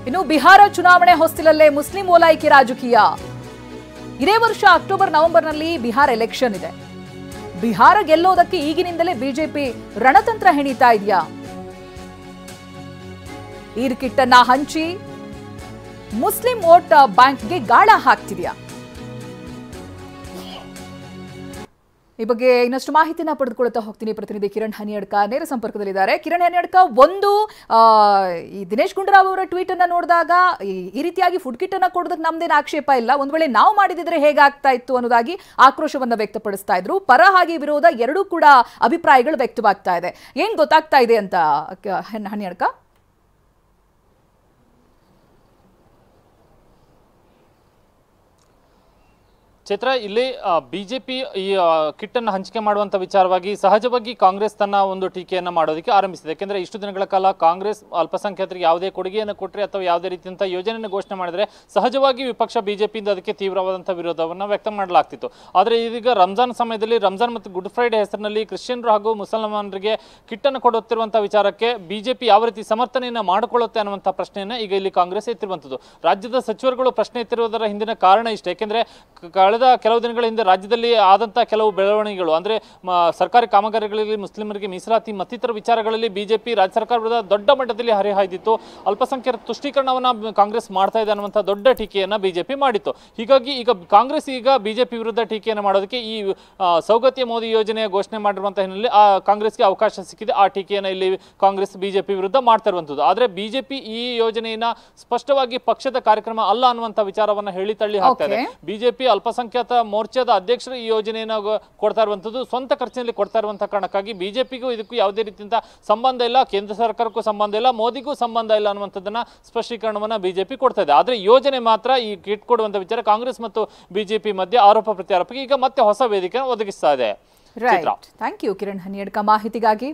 ಇನ್ನು ಬಿಹಾರ ಚುನಾವಣೆ ಹೊಸ್ತಿಲಲ್ಲೇ ಮುಸ್ಲಿಂ ಓಲೈಕೆ ರಾಜಕೀಯ. ಇದೇ ವರ್ಷ ಅಕ್ಟೋಬರ್ ನವೆಂಬರ್ನಲ್ಲಿ ಬಿಹಾರ ಎಲೆಕ್ಷನ್ ಇದೆ. ಬಿಹಾರ ಗೆಲ್ಲೋದಕ್ಕೆ ಈಗಿನಿಂದಲೇ ಬಿಜೆಪಿ ರಣತಂತ್ರ ಹೆಣಿತಾ ಇದೆಯಾ? ಈರ್ ಕಿಟ್ಟನ್ನ ಹಂಚಿ ಮುಸ್ಲಿಂ ವೋಟ್ ಬ್ಯಾಂಕ್ಗೆ ಗಾಳ ಹಾಕ್ತಿದೆಯಾ? ಈ ಬಗ್ಗೆ ಇನ್ನಷ್ಟು ಮಾಹಿತಿನ ಪಡೆದುಕೊಳ್ತಾ ಹೋಗ್ತೀನಿ. ಪ್ರತಿನಿಧಿ ಕಿರಣ್ ಹನಿಯಡ್ಕ ನೇರ ಸಂಪರ್ಕದಲ್ಲಿದ್ದಾರೆ. ಕಿರಣ್ ಹನಿಯಡ್ಕ, ಒಂದು ಈ ದಿನೇಶ್ ಗುಂಡೂರಾವ್ ಅವರ ಟ್ವೀಟ್ ಅನ್ನ ನೋಡಿದಾಗ ಈ ರೀತಿಯಾಗಿ ಫುಡ್ ಕಿಟ್ ಅನ್ನ ಕೊಡೋದಕ್ಕೆ ನಮ್ದೇನು ಆಕ್ಷೇಪ ಇಲ್ಲ, ಒಂದ್ ವೇಳೆ ನಾವು ಮಾಡಿದಿದ್ರೆ ಹೇಗಾಗ್ತಾ ಇತ್ತು ಅನ್ನೋದಾಗಿ ಆಕ್ರೋಶವನ್ನ ವ್ಯಕ್ತಪಡಿಸ್ತಾ ಇದ್ರು. ಪರ ಹಾಗೆ ವಿರೋಧ ಎರಡೂ ಕೂಡ ಅಭಿಪ್ರಾಯಗಳು ವ್ಯಕ್ತವಾಗ್ತಾ ಇದೆ. ಏನ್ ಗೊತ್ತಾಗ್ತಾ ಇದೆ ಅಂತ ಹನಿಯಡ್ಕ? ಚೈತ್ರ, ಇಲ್ಲಿ ಬಿಜೆಪಿ ಈ ಕಿಟ್ ಅನ್ನು ಹಂಚಿಕೆ ಮಾಡುವಂತ ವಿಚಾರವಾಗಿ ಸಹಜವಾಗಿ ಕಾಂಗ್ರೆಸ್ ತನ್ನ ಒಂದು ಟೀಕೆಯನ್ನು ಮಾಡೋದಕ್ಕೆ ಆರಂಭಿಸಿದೆ. ಯಾಕೆಂದ್ರೆ ಇಷ್ಟು ದಿನಗಳ ಕಾಲ ಕಾಂಗ್ರೆಸ್ ಅಲ್ಪಸಂಖ್ಯಾತರಿಗೆ ಯಾವುದೇ ಕೊಡುಗೆಯನ್ನು ಕೊಟ್ಟರೆ ಅಥವಾ ಯಾವುದೇ ರೀತಿಯಂತ ಯೋಜನೆಯನ್ನು ಘೋಷಣೆ ಮಾಡಿದ್ರೆ ಸಹಜವಾಗಿ ವಿಪಕ್ಷ ಬಿಜೆಪಿಯಿಂದ ಅದಕ್ಕೆ ತೀವ್ರವಾದಂತಹ ವಿರೋಧವನ್ನು ವ್ಯಕ್ತ ಮಾಡಲಾಗ್ತಿತ್ತು. ಆದರೆ ಇದೀಗ ರಂಜಾನ್ ಸಮಯದಲ್ಲಿ ರಂಜಾನ್ ಮತ್ತು ಗುಡ್ ಫ್ರೈಡೆ ಹೆಸರಿನಲ್ಲಿ ಕ್ರಿಶ್ಚಿಯನ್ರು ಹಾಗೂ ಮುಸಲ್ಮಾನರಿಗೆ ಕಿಟ್ ಅನ್ನು ಕೊಡುತ್ತಿರುವಂತಹ ವಿಚಾರಕ್ಕೆ ಬಿಜೆಪಿ ಯಾವ ರೀತಿ ಸಮರ್ಥನೆಯನ್ನು ಮಾಡಿಕೊಳ್ಳುತ್ತೆ ಅನ್ನುವಂಥ ಪ್ರಶ್ನೆಯನ್ನ ಈಗ ಇಲ್ಲಿ ಕಾಂಗ್ರೆಸ್ ಎತ್ತಿರುವಂಥದ್ದು. ರಾಜ್ಯದ ಸಚಿವರುಗಳು ಪ್ರಶ್ನೆ ಎತ್ತಿರುವುದರ ಹಿಂದಿನ ಕಾರಣ ಇಷ್ಟೇ. ಯಾಕೆಂದ್ರೆ ಕಳೆದ ಕೆಲವು ದಿನಗಳ ಹಿಂದೆ ರಾಜ್ಯದಲ್ಲಿ ಆದಂತಹ ಕೆಲವು ಬೆಳವಣಿಗೆಗಳು, ಅಂದ್ರೆ ಸರ್ಕಾರಿ ಕಾಮಗಾರಿಗಳಲ್ಲಿ ಮುಸ್ಲಿಮರಿಗೆ ಮೀಸಲಾತಿ ಮತ್ತಿತರ ವಿಚಾರಗಳಲ್ಲಿ ಬಿಜೆಪಿ ರಾಜ್ಯ ಸರ್ಕಾರ ವಿರುದ್ಧ ದೊಡ್ಡ ಮಟ್ಟದಲ್ಲಿ ಹರಿಹಾಯ್ದಿತ್ತು. ಅಲ್ಪಸಂಖ್ಯಾತರ ತುಷ್ಟೀಕರಣವನ್ನ ಕಾಂಗ್ರೆಸ್ ಮಾಡ್ತಾ ಇದೆ ಅನ್ನುವಂಥ ದೊಡ್ಡ ಟೀಕೆಯನ್ನ ಬಿಜೆಪಿ ಮಾಡಿತ್ತು. ಹೀಗಾಗಿ ಈಗ ಕಾಂಗ್ರೆಸ್ ಬಿಜೆಪಿ ವಿರುದ್ಧ ಟೀಕೆಯನ್ನು ಮಾಡೋದಕ್ಕೆ ಈ ಸೌಗತ್ಯ ಮೋದಿ ಯೋಜನೆಯ ಘೋಷಣೆ ಮಾಡಿರುವಂತಹ ಹಿನ್ನೆಲೆಯಲ್ಲಿ ಕಾಂಗ್ರೆಸ್ಗೆ ಅವಕಾಶ ಸಿಕ್ಕಿದೆ. ಆ ಟೀಕೆಯನ್ನು ಇಲ್ಲಿ ಕಾಂಗ್ರೆಸ್ ಬಿಜೆಪಿ ವಿರುದ್ಧ ಮಾಡ್ತಾ ಇರುವಂಥದ್ದು. ಆದ್ರೆ ಬಿಜೆಪಿ ಈ ಯೋಜನೆಯನ್ನ ಸ್ಪಷ್ಟವಾಗಿ ಪಕ್ಷದ ಕಾರ್ಯಕ್ರಮ ಅಲ್ಲ ಅನ್ನುವಂಥ ವಿಚಾರವನ್ನ ಹೇಳಿ ತಳ್ಳಿ ಹಾಕ್ತಾ ಇದೆ. ಬಿಜೆಪಿ ಅಲ್ಪಸಂಖ್ಯಾತ ಮೋರ್ಚಾದ ಅಧ್ಯಕ್ಷರು ಈ ಯೋಜನೆಯನ್ನು ಕೊಡ್ತಾ ಇರುವಂತದ್ದು ಸ್ವಂತ ಖರ್ಚಿನಲ್ಲಿ ಕೊಡ್ತಾ ಇರುವಂತಹ ಕಾರಣಕ್ಕಾಗಿ ಬಿಜೆಪಿಗೂ ಇದಕ್ಕೂ ಯಾವುದೇ ರೀತಿಯಿಂದ ಸಂಬಂಧ ಇಲ್ಲ, ಕೇಂದ್ರ ಸರ್ಕಾರಕ್ಕೂ ಸಂಬಂಧ ಇಲ್ಲ, ಮೋದಿಗೂ ಸಂಬಂಧ ಇಲ್ಲ ಅನ್ನುವಂಥದ್ದನ್ನ ಸ್ಪಷ್ಟೀಕರಣವನ್ನ ಬಿಜೆಪಿ ಕೊಡ್ತಾ ಇದೆ. ಆದ್ರೆ ಯೋಜನೆ ಮಾತ್ರ ಈ ಕಿಟ್ ಕೊಡುವಂತ ವಿಚಾರ ಕಾಂಗ್ರೆಸ್ ಮತ್ತು ಬಿಜೆಪಿ ಮಧ್ಯೆ ಆರೋಪ ಪ್ರತ್ಯಾರೋಪಕ್ಕೆ ಈಗ ಮತ್ತೆ ಹೊಸ ವೇದಿಕೆ ಒದಗಿಸ್ತಾ ಇದೆ. ಥ್ಯಾಂಕ್ ಯು ಕಿರಣ್ ಹನಿಯಡ್ಕ ಮಾಹಿತಿಗಾಗಿ.